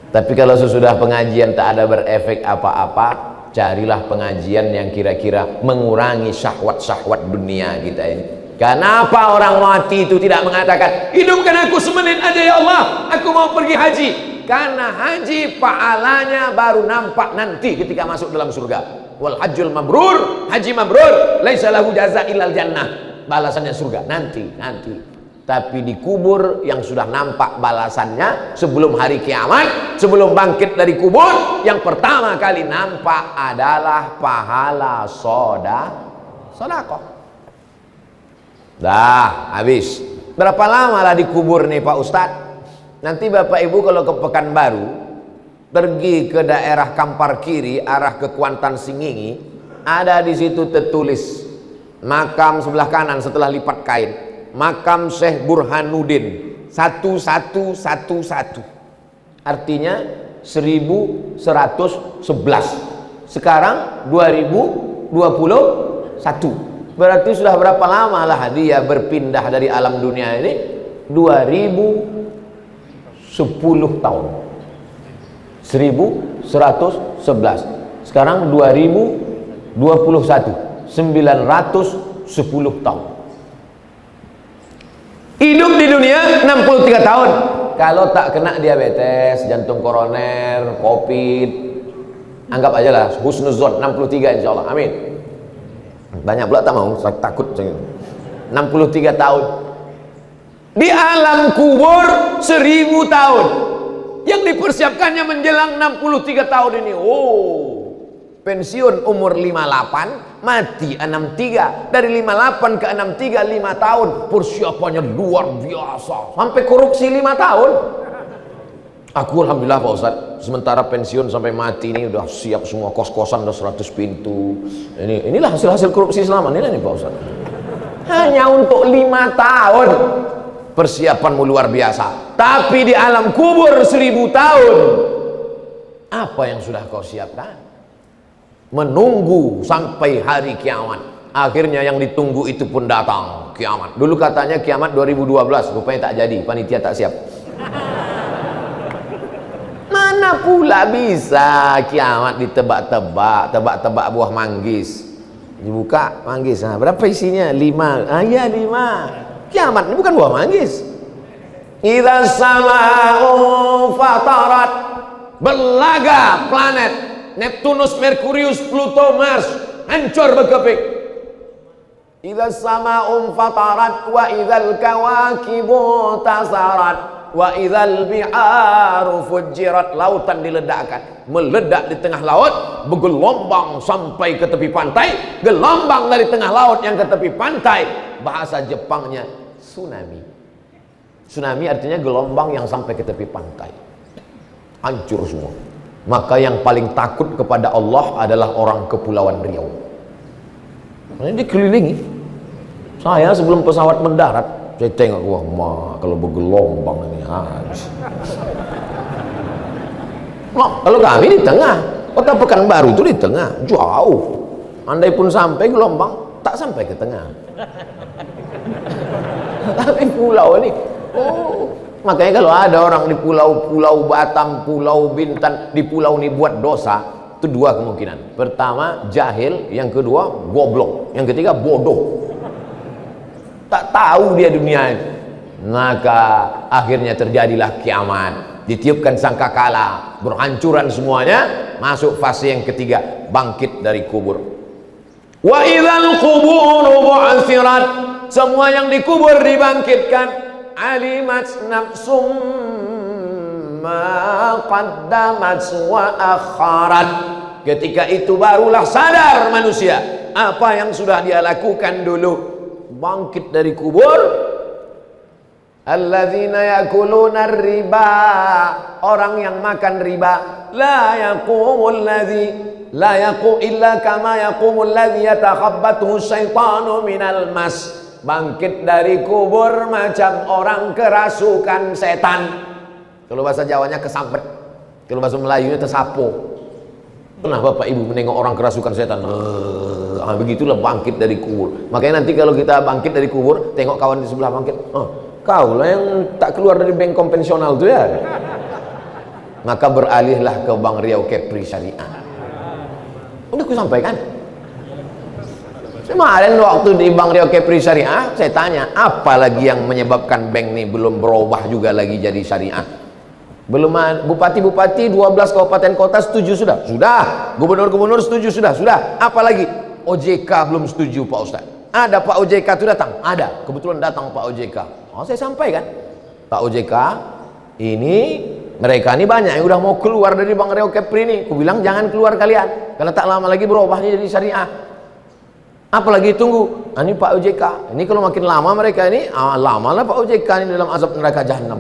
Tapi kalau sesudah pengajian tak ada berefek apa-apa, carilah pengajian yang kira-kira mengurangi syahwat-syahwat dunia kita ini. Kenapa orang mati itu tidak mengatakan, hidupkan aku semenit aja ya Allah, aku mau pergi haji? Karena haji pahalanya baru nampak nanti ketika masuk dalam surga. Wal hajjul mabrur, haji mabrur, laisa lahu jaza illal jannah. Balasannya surga nanti. Tapi di kubur yang sudah nampak balasannya sebelum hari kiamat, sebelum bangkit dari kubur, yang pertama kali nampak adalah pahala sedekah. Dah habis. Berapa lama lah di kubur nih Pak Ustadz? Nanti Bapak Ibu kalau ke Pekanbaru, pergi ke daerah Kampar Kiri arah ke Kuantan Singingi, ada di situ tertulis makam sebelah kanan setelah lipat kain, makam Syekh Burhanuddin 1111, artinya 1111. Sekarang 2021, berarti sudah berapa lama lah dia berpindah dari alam dunia ini? 2010 tahun, 1111. Sekarang 2021, 910 tahun. Hidup di dunia 63 tahun. Kalau tak kena diabetes, jantung koroner, covid, anggap aja lah husnuzon 63 insya Allah, amin. Banyak pula tak mau, saya takut 63 tahun. Di alam kubur 1000 tahun. Yang dipersiapkannya menjelang 63 tahun ini. Pensiun umur 58, mati 63. Dari 58 ke 63, 5 tahun. Persiapannya luar biasa. Sampai korupsi 5 tahun. Aku alhamdulillah Pak Ustaz, sementara pensiun sampai mati ini udah siap semua, kos-kosan udah 100 pintu. Inilah hasil-hasil korupsi selama ini nih Pak Ustaz. Hanya untuk 5 tahun. Persiapanmu luar biasa. Tapi di alam kubur 1000 tahun, apa yang sudah kau siapkan? Menunggu sampai hari kiamat. Akhirnya yang ditunggu itu pun datang, kiamat. Dulu katanya kiamat 2012, rupanya tak jadi, panitia tak siap. Mana pula bisa kiamat ditebak-tebak, tebak-tebak buah manggis. Dibuka manggis, nah, berapa isinya? 5. Ya 5. Kiamat ini bukan buah manggis. Idza sama'u fatarat, berlaga planet Neptunus, Merkurius, Pluto, Mars hancur berkeping. Idza sama'u fatarat wa idzal kawakibu tasarat wa idzal bi'aru fujirat, lautan diledakkan, meledak di tengah laut, bergelombang sampai ke tepi pantai, gelombang dari tengah laut yang ke tepi pantai, bahasa Jepangnya tsunami. Tsunami artinya gelombang yang sampai ke tepi pantai, hancur semua. Maka yang paling takut kepada Allah adalah orang Kepulauan Riau. Ini dikelilingi. Saya sebelum pesawat mendarat, saya tengok, wah kalau bergelombang ini habis. Kalau kami di tengah, kota Pekanbaru itu di tengah, jauh. Andai pun sampai gelombang, tak sampai ke tengah. Tapi pulau ini, makanya kalau ada orang di pulau Batam, Pulau Bintan, di pulau ini buat dosa, itu 2 kemungkinan. Pertama jahil, yang kedua goblok, yang ketiga bodoh. Tak tahu dia dunia itu. Maka akhirnya terjadilah kiamat, ditiupkan sangkakala, berhancuran semuanya, masuk fase yang ketiga, bangkit dari kubur. Wa idzal quburu bu'tsirat, semua yang dikubur dibangkitkan. Alimat nafsum ma qaddamat wa akharat, ketika itu barulah sadar manusia apa yang sudah dia lakukan dulu. Bangkit dari kubur. Alladzina yakuluna riba, orang yang makan riba. La yaqumul ladzi la yaqum illa kama yaqumul ladzi yatakhabbathu syaitanu minal mas. Bangkit dari kubur macam orang kerasukan setan. Kalau bahasa Jawanya kesambet, kalau bahasa Melayunya tersapu. Pernah Bapak Ibu menengok orang kerasukan setan? Begitulah bangkit dari kubur. Makanya nanti kalau kita bangkit dari kubur, tengok kawan di sebelah bangkit, kau lah yang tak keluar dari bank konvensional tuh ya. Maka beralihlah ke Bank Riau Kepri Syariah. Udah aku sampaikan. Kemarin waktu di Bank Riau Kepri Syariah, saya tanya, apa lagi yang menyebabkan bank ini belum berubah juga lagi jadi syariah? Belum. Bupati-bupati 12 kabupaten kota setuju sudah? Sudah. Gubernur-gubernur setuju sudah? Sudah. Apa lagi? OJK belum setuju Pak Ustaz. Ada Pak OJK itu datang? Ada. Kebetulan datang Pak OJK. Saya sampaikan, Pak OJK, ini mereka ini banyak yang udah mau keluar dari Bank Riau Kepri ini. Aku bilang jangan keluar kalian, karena tak lama lagi berubahnya jadi syariah. Apalagi tunggu. Ini Pak OJK. Ini kalau makin lama mereka ini, lama lah Pak OJK ini dalam azab neraka jahanam.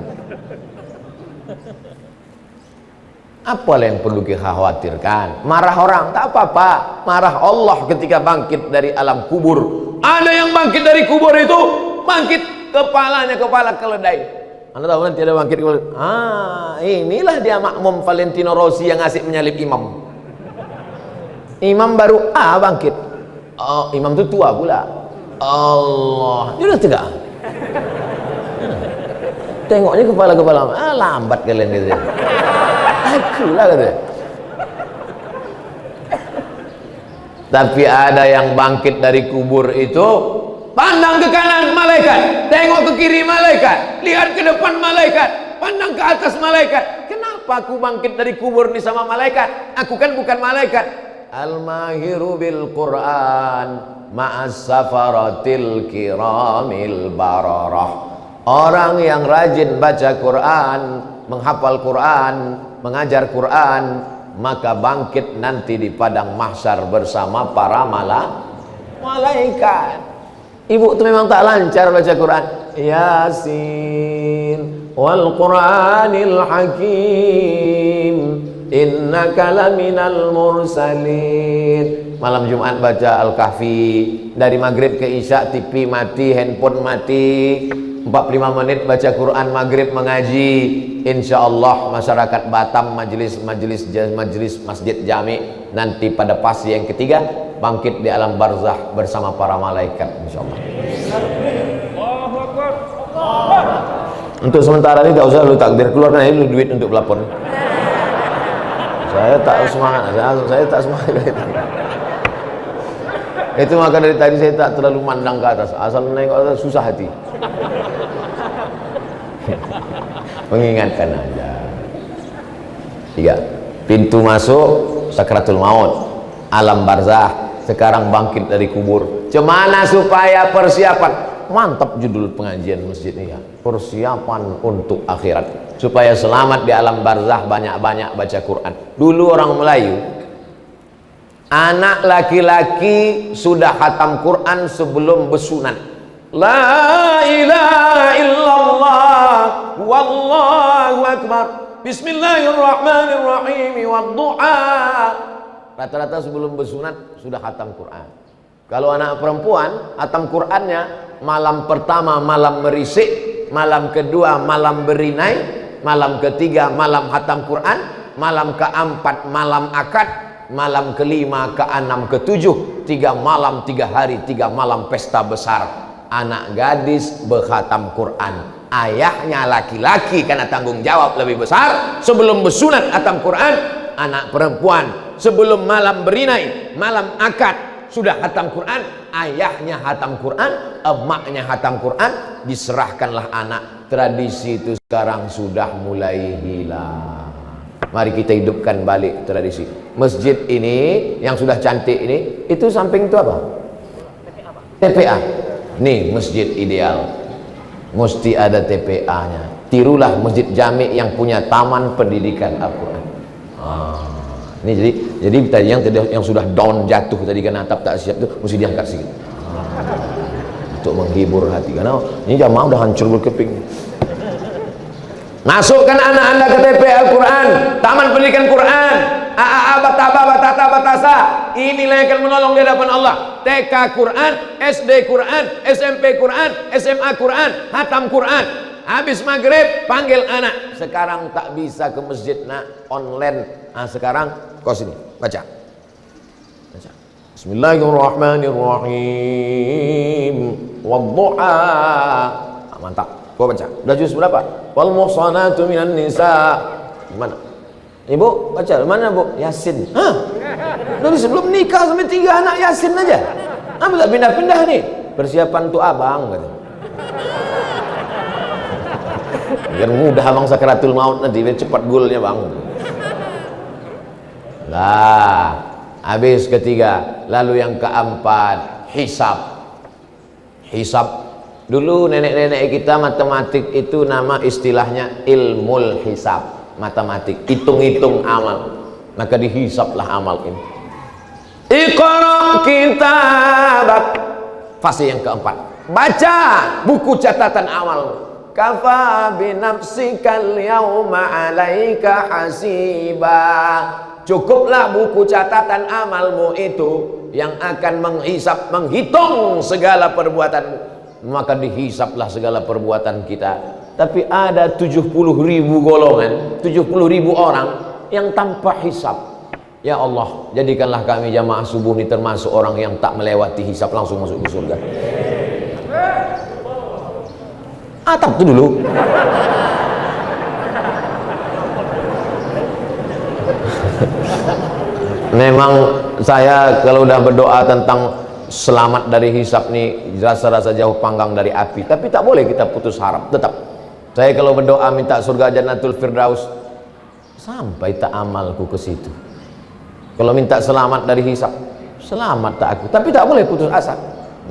Apalah yang perlu dikhawatirkan? Marah orang tak apa-apa. Marah Allah ketika bangkit dari alam kubur. Ada yang bangkit dari kubur itu, bangkit kepalanya kepala keledai. Anda tahu nanti ada bangkit kepala. Inilah dia makmum Valentino Rossi yang asik menyalip imam. Imam baru bangkit. Imam itu tua pula. Allah, dia udah tegak. Tengoknya kepala-kepala, lambat kalian gitu. Akulah katanya. Tapi ada yang bangkit dari kubur itu, pandang ke kanan malaikat, tengok ke kiri malaikat, lihat ke depan malaikat, pandang ke atas malaikat. Kenapa aku bangkit dari kubur nih sama malaikat? Aku kan bukan malaikat. Al-mahiru bil Quran ma'as safaratil kiramil bararah. Orang yang rajin baca Quran, menghafal Quran, mengajar Quran, maka bangkit nanti di padang mahsyar bersama para malaikat. Ibu itu memang tak lancar baca Quran. Yasin wal Qur'anil Hakim innaka laminal mursalin. Malam Jumat baca Al-Kahfi, dari maghrib ke isya TV mati, handphone mati, 45 menit baca Quran maghrib mengaji. Insya Allah masyarakat Batam majelis masjid jami nanti pada pasti yang ketiga bangkit di alam barzah bersama para malaikat insya Allah. Untuk sementara ini tak usah lu takdir, keluarkan aja lu duit untuk pelapor. Saya tak semangat, saya tak semangat. Itu maka dari tadi saya tak terlalu mandang ke atas, asal menengok atas susah hati. Mengingatkan aja. 3. Pintu masuk sakratul maut, alam barzah, sekarang bangkit dari kubur. Cemana supaya persiapan? Mantap judul pengajian masjid ini ya. Persiapan untuk akhirat. Supaya selamat di alam barzah, banyak-banyak baca Quran. Dulu orang Melayu, anak laki-laki sudah khatam Quran sebelum bersunat. La ilaha illallah wallahu akbar bismillahirrahmanirrahim wadduha. Rata-rata sebelum bersunat sudah khatam Quran. Kalau anak perempuan, khatam Qurannya malam pertama malam merisik, malam kedua malam berinai, malam ketiga malam khatam Quran, malam keempat malam akad, malam kelima, keenam, ketujuh, 3 malam 3 hari 3 malam pesta besar. Anak gadis berkhatam Quran, ayahnya laki-laki karena tanggung jawab lebih besar sebelum bersunat khatam Quran. Anak perempuan sebelum malam berinai, malam akad sudah khatam Quran, ayahnya khatam Quran, emaknya khatam Quran, diserahkanlah anak. Tradisi itu sekarang sudah mulai hilang. Mari kita hidupkan balik tradisi. Masjid ini yang sudah cantik ini, itu samping itu apa? TPA. Nih masjid ideal, mesti ada TPA-nya. Tirulah masjid jami yang punya taman pendidikan Al-Quran. Ini jadi tadi yang sudah down jatuh tadi kan atap tak siap itu mesti diangkat sedikit. Untuk menghibur hati karena ini jamaah udah hancur berkeping. Masukkan anak anda ke TP Al-Quran, Taman Pendidikan Quran, AAA Bataba Batata Batasa. Inilah yang akan menolong di hadapan Allah. TK Quran, SD Quran, SMP Quran, SMA Quran, hatam Quran. Habis maghrib panggil anak. Sekarang tak bisa ke masjid nak, online. Sekarang kau sini baca. Bismillahirrahmanirrahim. Wadduha. Mantap. Kau baca. Udah juz berapa? Wal muhsanatu minan nisa. Gimana? Ibu baca. Mana Bu? Yasin. Hah? Dari sebelum nikah sampai 3 anak Yasin aja. Apa tak pindah-pindah nih? Persiapan tuh abang kata. Biar mudah abang sakaratul maut nanti, biar cepat goalnya bang. Lah, habis ketiga. Lalu yang keempat, hisab. Hisab. Dulu nenek-nenek kita matematik itu nama istilahnya ilmul hisab. Matematik, hitung-hitung amal. Maka dihisablah amal ini. Iqra kitabak. Fase yang keempat, baca buku catatan amal. Kafa binafsikal yauma alaika hasiba. Cukuplah buku catatan amalmu itu yang akan menghisap, menghitung segala perbuatanmu. Maka dihisaplah segala perbuatan kita. Tapi ada 70.000 golongan, 70.000 orang yang tanpa hisap. Ya Allah, jadikanlah kami jamaah subuh ini termasuk orang yang tak melewati hisap langsung masuk ke surga. Atap itu dulu. Memang saya kalau udah berdoa tentang selamat dari hisap nih rasa-rasa jauh panggang dari api, tapi tak boleh kita putus harap. Tetap saya kalau berdoa minta surga Jannatul Firdaus, sampai tak amalku ke situ. Kalau minta selamat dari hisap, selamat tak aku, tapi tak boleh putus asa.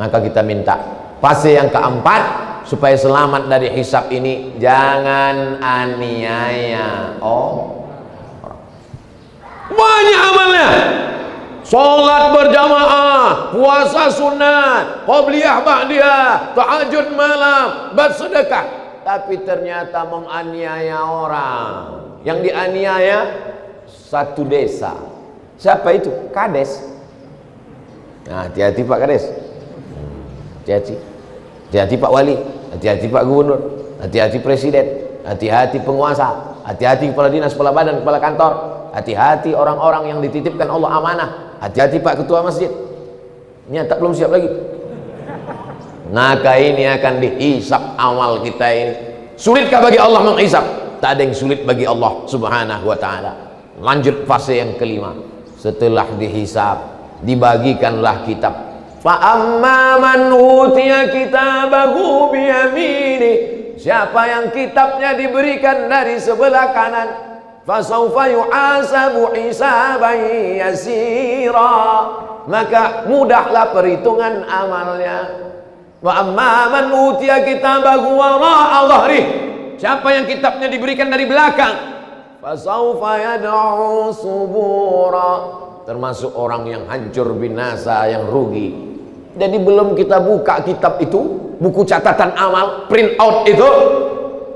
Maka kita minta fase yang keempat, supaya selamat dari hisab ini, jangan aniaya. Banyak amalnya. Sholat berjamaah, puasa sunat, qobliyah ba'diyah, tahajud malam, bersedekah. Tapi ternyata menganiaya orang. Yang dianiaya satu desa. Siapa itu? Kades. Nah, hati-hati Pak Kades. Hati-hati. Hati-hati Pak Wali, hati-hati Pak Gubernur, hati-hati Presiden, hati-hati penguasa, hati-hati kepala dinas, kepala badan, kepala kantor, hati-hati orang-orang yang dititipkan Allah amanah, hati-hati Pak Ketua Masjid. Ini tak belum siap lagi. Maka ini akan dihisap amal kita ini. Sulitkah bagi Allah menghisap? Tak ada yang sulit bagi Allah Subhanahu wa ta'ala. Lanjut fase yang kelima. Setelah dihisap, dibagikanlah kitab. Fa'amma man utiya kitabahu biyamini. Siapa yang kitabnya diberikan dari sebelah kanan, fasawfa yu'asabu hisaban yasira. Maka mudahlah perhitungan amalnya. Wa amma man utiya kitabahu wara'a dhahrihi. Siapa yang kitabnya diberikan dari belakang, fasawfa yad'u subura. Termasuk orang yang hancur binasa, yang rugi. Jadi belum kita buka kitab itu, buku catatan amal, print out itu,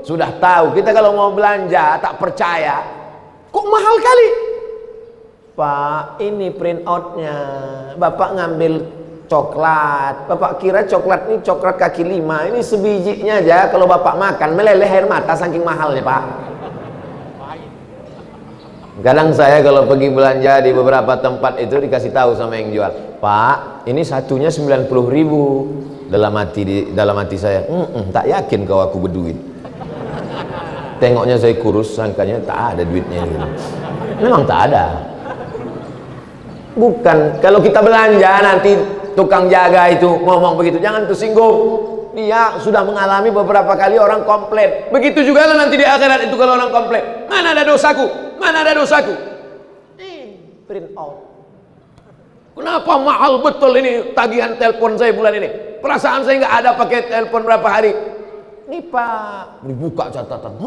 sudah tahu. Kita kalau mau belanja tak percaya, kok mahal kali Pak, ini print outnya. Bapak ngambil coklat, Bapak kira coklat ini coklat kaki 5, ini sebijinya aja. Kalau Bapak makan meleleh air mata saking mahalnya Pak. Kadang saya kalau pergi belanja di beberapa tempat itu dikasih tahu sama yang jual, Pak, ini satunya 90.000. Dalam hati saya, tak yakin kau aku berduit. Tengoknya saya kurus, sangkanya tak ada duitnya gitu. Memang tak ada. Bukan, kalau kita belanja nanti tukang jaga itu ngomong begitu, jangan tersinggung. Dia sudah mengalami beberapa kali orang komplain. Begitu juga lah nanti di akhirat itu kalau orang komplain, mana ada dosaku? Mana ada dosaku? Print out. Kenapa mahal betul ini tagihan telepon saya bulan ini? Perasaan saya nggak ada pakai telepon berapa hari. Ini Pak, dibuka catatan.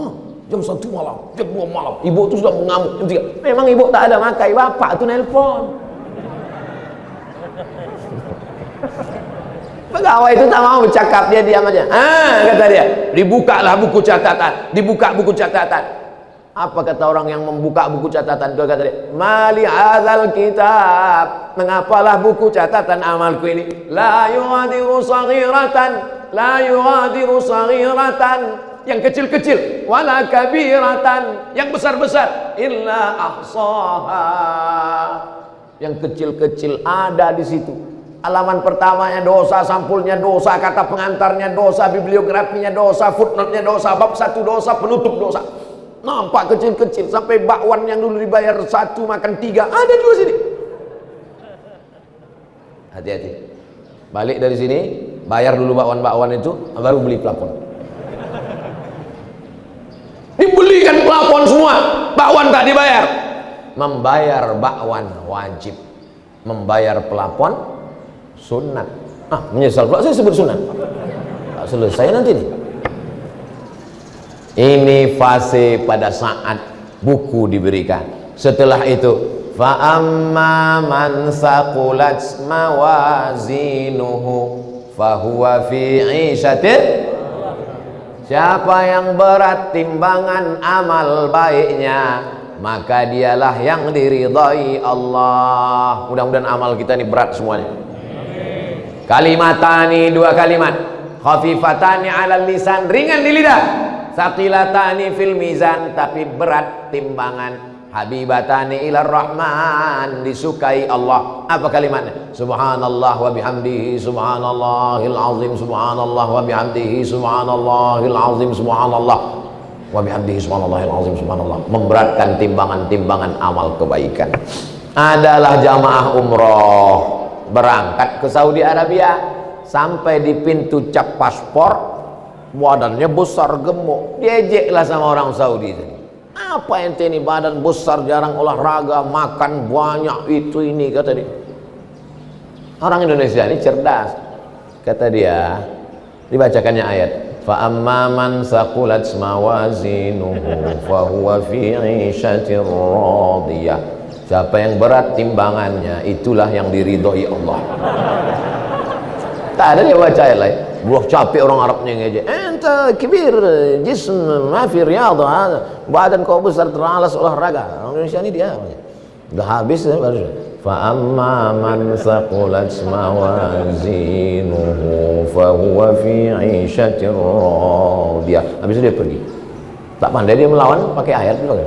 jam 1 malam, jam 2 malam, ibu tuh sudah mengamuk jam 3. Memang ibu tak ada makai, bapak tuh nelpon. Pegawai itu tak mau bercakap, dia diam aja. Kata dia, dibukalah buku catatan, dibuka buku catatan. Apa kata orang yang membuka buku catatan? Dia kata dia, mali hadzal kitab, mengapalah buku catatan amalku ini? La yughadiru saghiratan, la yughadiru saghiratan, yang kecil-kecil, wala kabiratan, yang besar-besar, illa ahsaha, yang kecil-kecil ada di situ. Halaman pertamanya dosa, sampulnya dosa, kata pengantarnya dosa, bibliografinya dosa, footnote-nya dosa, bab 1 dosa, penutup dosa. Nampak kecil-kecil, sampai bakwan yang dulu dibayar 1 makan 3 ada juga sini. Hati-hati. Balik dari sini, bayar dulu bakwan-bakwan itu, baru beli plafon. Dibelikan plafon semua, bakwan tak dibayar. Membayar bakwan wajib, membayar plafon sunat. Menyesal pula saya sebut sunat. Tak selesai nanti nih. Ini fase pada saat buku diberikan. Setelah itu, fa amma man saqulat mawazinuhu fahuwa fi 'ishatin. Siapa yang berat timbangan amal baiknya, maka dialah yang diridhai Allah. Mudah-mudahan amal kita ini berat semuanya. Kalimatani, 2 kalimat, khafifatani 'alal lisan, ringan di lidah, saqilatani fil mizan, tapi berat timbangan, habibatani ilar rahman, disukai Allah. Apa kalimatnya? Subhanallah wa bihamdihi subhanallahil azim, subhanallah wa bihamdihi subhanallahil azim, subhanallah wa bihamdihi subhanallahil azim, subhanallah. Memberatkan timbangan-timbangan amal kebaikan. Adalah jamaah umroh berangkat ke Saudi Arabia, sampai di pintu cap paspor, badannya besar gemuk, diejeklah sama orang Saudi tadi. Apa ente ini badan besar, jarang olahraga, makan banyak, itu ini, kata dia. Orang Indonesia ini cerdas, kata dia. Dibacakannya ayat, fa amma man saqulat mawazinuhu fa huwa fi 'ishatir radiyah. Siapa yang berat timbangannya, itulah yang diridhoi Allah. Tak ada dia baca ayat lain. Buah capek orang Arabnya ngejek. Ente kibir, jism, mafi riyadhah, badan kau besar, teralas olahraga. Orang Indonesia ini dia. Udah habis ya baru. Fa amma man saqulat mawazinuhu fa huwa fi 'ishatir radiyah. Habis itu dia pergi. Tak pandai dia melawan pakai ayat juga kan.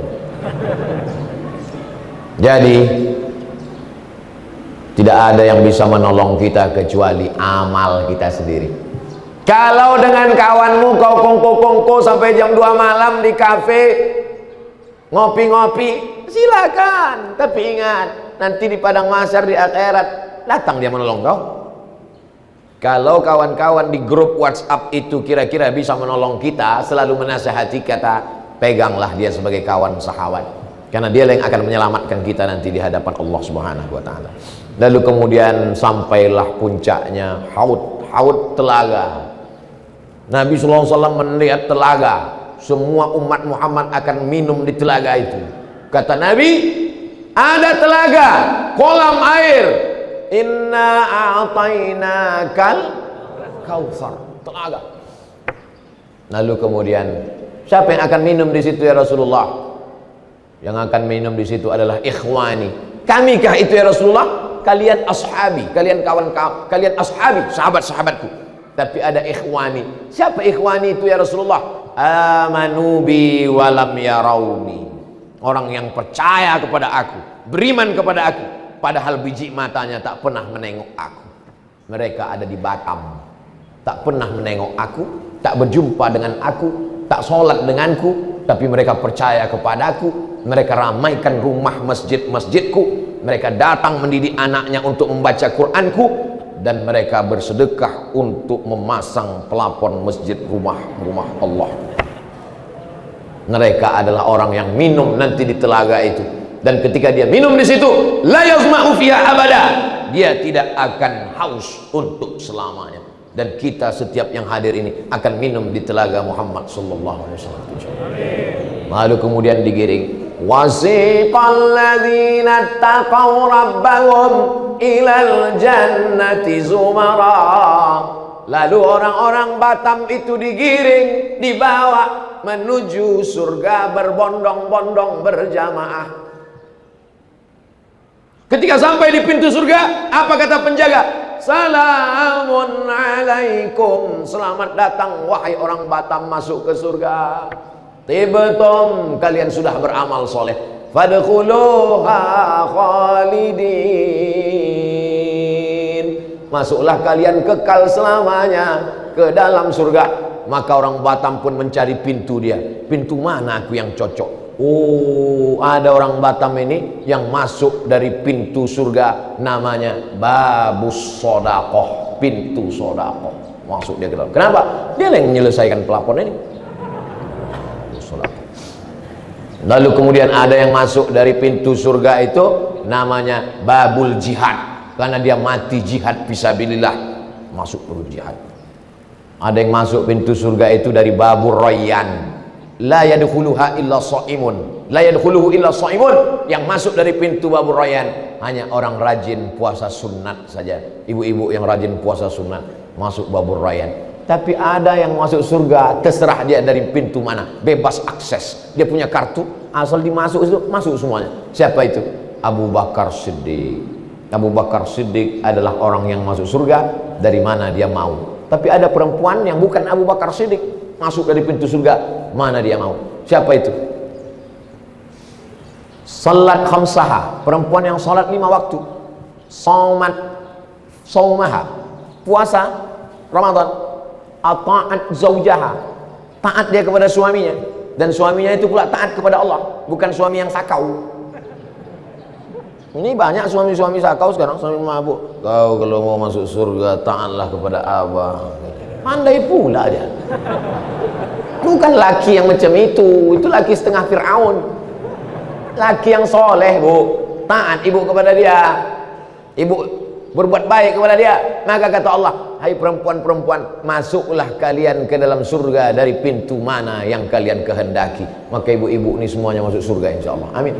Jadi tidak ada yang bisa menolong kita kecuali amal kita sendiri. Kalau dengan kawanmu kau kongko-kongko sampai jam 2 malam di kafe ngopi-ngopi, silakan. Tapi ingat, nanti di padang mahsyar di akhirat datang dia menolong kau. Kalau kawan-kawan di grup WhatsApp itu kira-kira bisa menolong kita, selalu menasihati kata, peganglah dia sebagai kawan sahabat. Karena dia yang akan menyelamatkan kita nanti di hadapan Allah Subhanahu wa taala. Lalu kemudian sampailah puncaknya haud telaga. Nabi sallallahu alaihi wasallam melihat telaga, semua umat Muhammad akan minum di telaga itu. Kata Nabi, ada telaga, kolam air. Inna a'tainakal kautsar, telaga. Lalu kemudian siapa yang akan minum di situ ya Rasulullah? Yang akan minum di situ adalah ikhwani. Kamikah itu ya Rasulullah? Kalian ashabi, kalian kawan-kawan, kalian ashabi, sahabat-sahabatku. Tapi ada ikhwani. Siapa ikhwani itu ya Rasulullah? Amanu bi walam yarawni. Orang yang percaya kepada aku, beriman kepada aku, padahal biji matanya tak pernah menengok aku. Mereka ada di Batam, tak pernah menengok aku, tak berjumpa dengan aku, tak sholat denganku, tapi mereka percaya kepadaku. Mereka ramaikan rumah masjid-masjidku, mereka datang mendidik anaknya untuk membaca Quranku, dan mereka bersedekah untuk memasang pelapon masjid rumah Allah. Mereka adalah orang yang minum nanti di telaga itu, dan ketika dia minum di situ, la yazma'u fiha abada, dia tidak akan haus untuk selamanya. Dan kita setiap yang hadir ini akan minum di telaga Muhammad sallallahu alaihi wasallam. Lalu kemudian digiring. Wasiqal ladzina taqaw rabbahum ilal jannati zumara. Lalu orang-orang Batam itu digiring, dibawa menuju surga berbondong-bondong berjamaah. Ketika sampai di pintu surga, apa kata penjaga? Salamun alaikum, selamat datang wahai orang Batam masuk ke surga. Tibtum, kalian sudah beramal soleh. Fadkhuluha khalidin, masuklah kalian kekal selamanya ke dalam surga. Maka orang Batam pun mencari pintu dia. Pintu mana aku yang cocok? Oh, ada orang Batam ini yang masuk dari pintu surga, namanya Babus Sodakoh, pintu Sodakoh. Masuk dia ke dalam. Kenapa? Dia yang menyelesaikan pelapon ini. Lalu kemudian ada yang masuk dari pintu surga itu namanya Babul Jihad, karena dia mati jihad fisabilillah, masuk perlu jihad. Ada yang masuk pintu surga itu dari Babur Rayyan, la yadkhuluha illa shaimun, la yadkhuluhu illa shaimun. Yang masuk dari pintu Babur Rayyan hanya orang rajin puasa sunat saja. Ibu-ibu yang rajin puasa sunat masuk Babur Rayyan. Tapi ada yang masuk surga, terserah dia dari pintu mana, bebas akses. Dia punya kartu, asal dimasuk itu masuk semuanya. Siapa itu? Abu Bakar Siddiq. Abu Bakar Siddiq adalah orang yang masuk surga dari mana dia mau. Tapi ada perempuan yang bukan Abu Bakar Siddiq masuk dari pintu surga, mana dia mau. Siapa itu? Salat khamsaha, perempuan yang salat 5 waktu. Saumaha, puasa Ramadan. Ta'at zaujaha, taat dia kepada suaminya, dan suaminya itu pula taat kepada Allah, bukan suami yang sakau. Ini banyak suami-suami sakau sekarang, suami mabuk. Kau kalau mau masuk surga taatlah kepada abang. Pandai pula dia. Bukan laki yang macam itu laki setengah Fir'aun. Laki yang soleh, bu, taat ibu kepada dia, ibu berbuat baik kepada dia. Maka kata Allah, hai perempuan-perempuan, masuklah kalian ke dalam surga dari pintu mana yang kalian kehendaki. Maka ibu-ibu ini semuanya masuk surga insyaallah. Amin.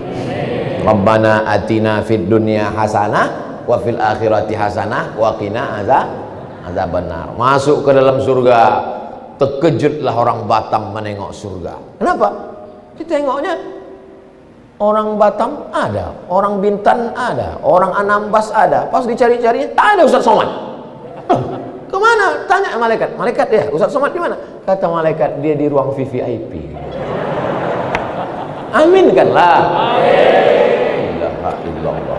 Rabbana atina fid dunya hasanah wa fil akhirati hasanah wa qina azabannar. Masuk ke dalam surga. Terkejutlah orang Batam menengok surga. Kenapa? Ditengoknya orang Batam ada, orang Bintan ada, orang Anambas ada. Pas dicari-cari, tak ada Ustaz Somad. Kemana? Tanya malaikat. Malaikat ya, Ustaz Somad di mana? Kata malaikat, dia di ruang VVIP. Amin kanlah. Amin. La illallah.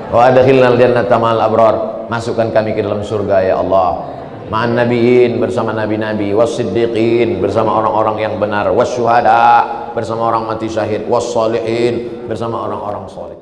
Wa adkhilnal jannata ma'al abrar. Masukkan kami ke dalam surga ya Allah. Ma'an nabiin, bersama nabi-nabi, was-siddiqin, bersama orang-orang yang benar, was-syuhada, bersama orang mati syahid, was-salihin, bersama orang-orang saleh.